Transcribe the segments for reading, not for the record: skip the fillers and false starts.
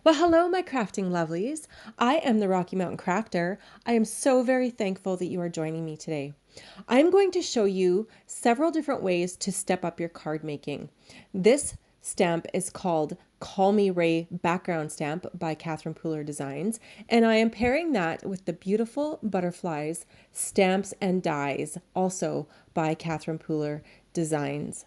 Well, hello, my crafting lovelies. I am the Rocky Mountain Crafter. I am so very thankful that you are joining me today. I'm going to show you several different ways to step up your card making. This stamp is called Call Me Ray Background Stamp by Catherine Pooler Designs, and I am pairing that with the beautiful butterflies, stamps, and dies, also by Catherine Pooler Designs.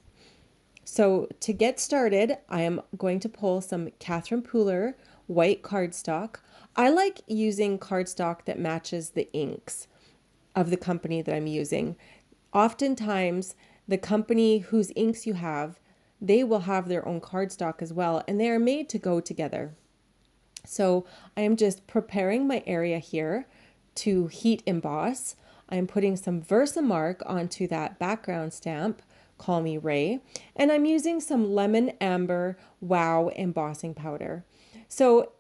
So to get started, I am going to pull some Catherine Pooler white cardstock. I like using cardstock that matches the inks of the company that I'm using. Oftentimes, the company whose inks you have, they will have their own cardstock as well, and they are made to go together. So I am just preparing my area here to heat emboss. I am putting some Versamark onto that background stamp, Call Me Ray, and I'm using some lemon amber wow embossing powder. So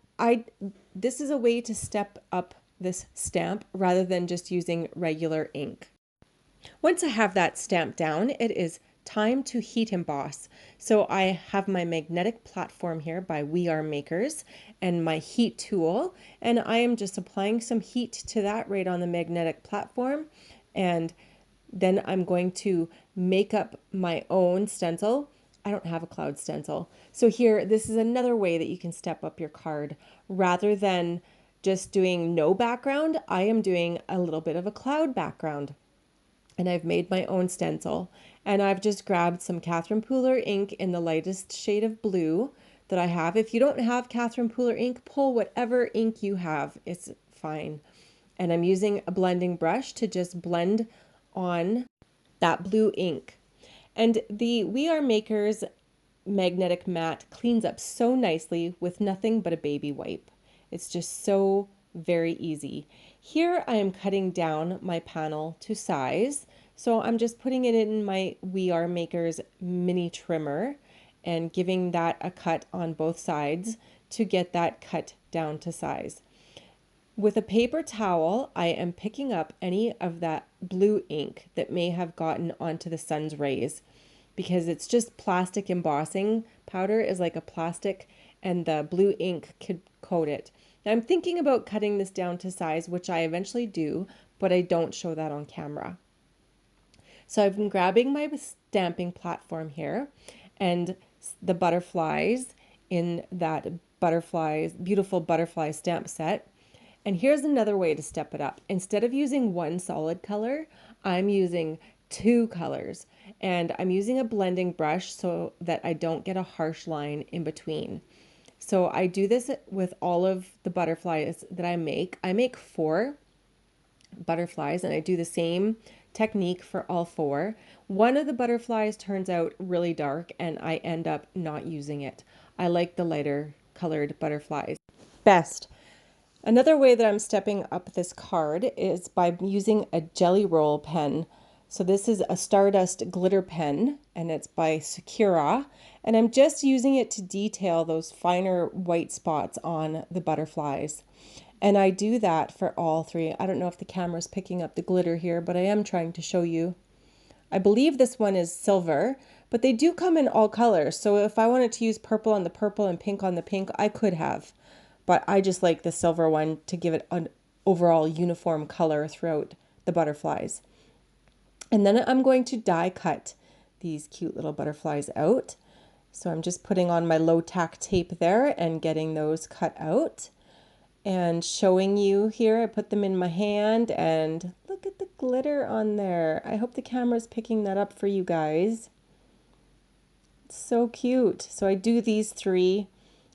this is a way to step up this stamp rather than just using regular ink. Once I have that stamp down, it is time to heat emboss. So I have my magnetic platform here by We Are Makers and my heat tool, and I am just applying some heat to that right on the magnetic platform, and then I'm going to make up my own stencil. I don't have a cloud stencil. So here, this is another way that you can step up your card. Rather than just doing no background, I am doing a little bit of a cloud background. And I've made my own stencil. And I've just grabbed some Catherine Pooler ink in the lightest shade of blue that I have. If you don't have Catherine Pooler ink, pull whatever ink you have. It's fine. And I'm using a blending brush to just blend on that blue ink. And the We Are Makers magnetic mat cleans up so nicely with nothing but a baby wipe. It's just so very easy. Here I am cutting down my panel to size. So I'm just putting it in my We Are Makers mini trimmer and giving that a cut on both sides to get that cut down to size. With a paper towel, I am picking up any of that blue ink that may have gotten onto the sun's rays, because it's just plastic embossing powder is like a plastic, and the blue ink could coat it. Now I'm thinking about cutting this down to size, which I eventually do, but I don't show that on camera. So I've been grabbing my stamping platform here and the butterflies in that beautiful butterfly stamp set. And here's another way to step it up. Instead of using one solid color, I'm using two colors. And I'm using a blending brush so that I don't get a harsh line in between. So I do this with all of the butterflies that I make. I make 4 butterflies and I do the same technique for all 4. One of the butterflies turns out really dark and I end up not using it. I like the lighter colored butterflies best. Another way that I'm stepping up this card is by using a jelly roll pen. So this is a Stardust glitter pen and it's by Sakura, and I'm just using it to detail those finer white spots on the butterflies. And I do that for all 3. I don't know if the camera's picking up the glitter here, but I am trying to show you. I believe this one is silver, but they do come in all colors. So if I wanted to use purple on the purple and pink on the pink, I could have. But I just like the silver one to give it an overall uniform color throughout the butterflies. And then I'm going to die cut these cute little butterflies out. So I'm just putting on my low tack tape there and getting those cut out and showing you here. I put them in my hand and look at the glitter on there. I hope the camera's picking that up for you guys. It's so cute. So I do these 3.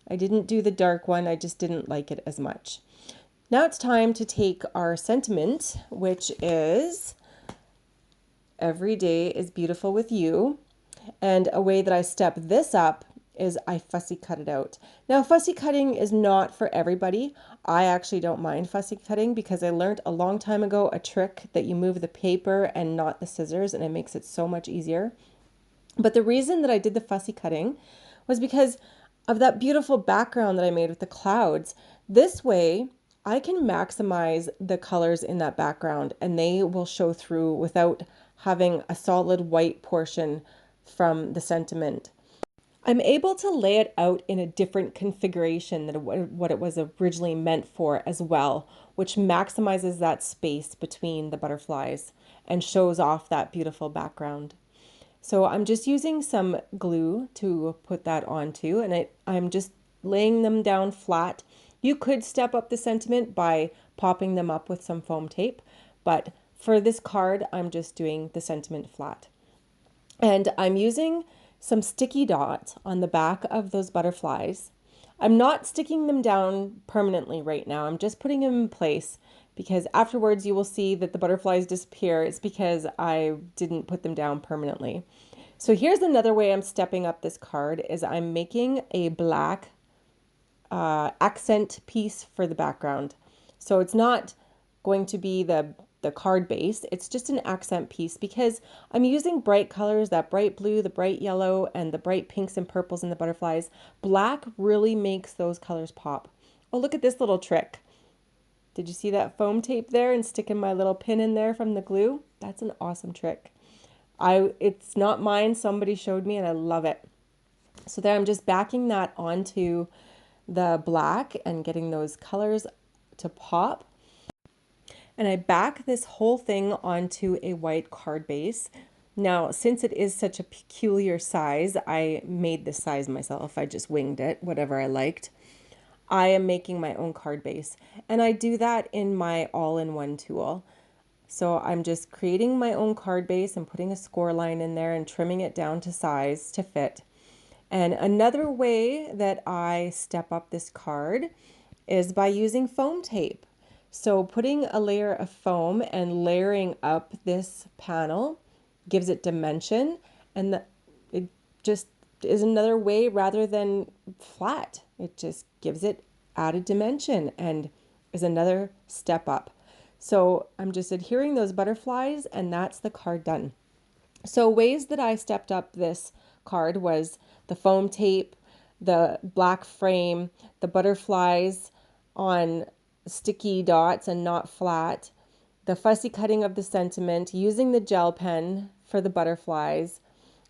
I didn't do the dark one, I just didn't like it as much. Now it's time to take our sentiment, which is Every Day is Beautiful with You. And a way that I step this up is I fussy cut it out. Now fussy cutting is not for everybody. I actually don't mind fussy cutting because I learned a long time ago a trick that you move the paper and not the scissors, and it makes it so much easier. But the reason that I did the fussy cutting was because of that beautiful background that I made with the clouds. This way, I can maximize the colors in that background and they will show through without having a solid white portion from the sentiment. I'm able to lay it out in a different configuration than what it was originally meant for as well, which maximizes that space between the butterflies and shows off that beautiful background. So I'm just using some glue to put that onto, and I'm just laying them down flat. You could step up the sentiment by popping them up with some foam tape, but for this card, I'm just doing the sentiment flat. And I'm using some sticky dots on the back of those butterflies. I'm not sticking them down permanently right now. I'm just putting them in place because afterwards you will see that the butterflies disappear. It's because I didn't put them down permanently. So here's another way I'm stepping up this card is I'm making a black accent piece for the background. So it's not going to be the card base. It's just an accent piece because I'm using bright colors, that bright blue, the bright yellow, and the bright pinks and purples in the butterflies. Black really makes those colors pop. Oh, look at this little trick. Did you see that foam tape there and sticking my little pin in there from the glue? That's an awesome trick. It's not mine, somebody showed me and I love it. So there I'm just backing that onto the black and getting those colors to pop. And I back this whole thing onto a white card base. Now, since it is such a peculiar size, I made this size myself. I just winged it, whatever I liked. I am making my own card base, and I do that in my all-in-one tool. So I'm just creating my own card base and putting a score line in there and trimming it down to size to fit. And another way that I step up this card is by using foam tape. So putting a layer of foam and layering up this panel gives it dimension, and it just is another way rather than flat. It just gives it added dimension and is another step up. So I'm just adhering those butterflies and that's the card done. So ways that I stepped up this card was the foam tape, the black frame, the butterflies on sticky dots and not flat, the fussy cutting of the sentiment, using the gel pen for the butterflies,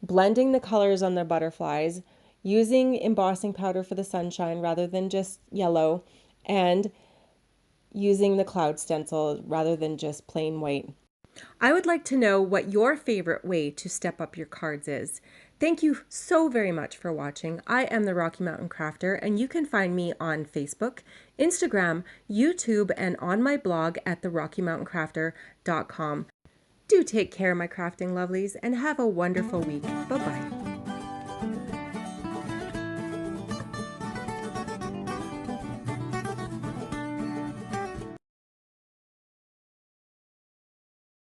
blending the colors on the butterflies, using embossing powder for the sunshine rather than just yellow, and using the cloud stencil rather than just plain white. I would like to know what your favorite way to step up your cards is. Thank you so very much for watching. I am the Rocky Mountain Crafter, and you can find me on Facebook, Instagram, YouTube, and on my blog at therockymountainCrafter.com. Do take care, my crafting lovelies, and have a wonderful week. Bye-bye.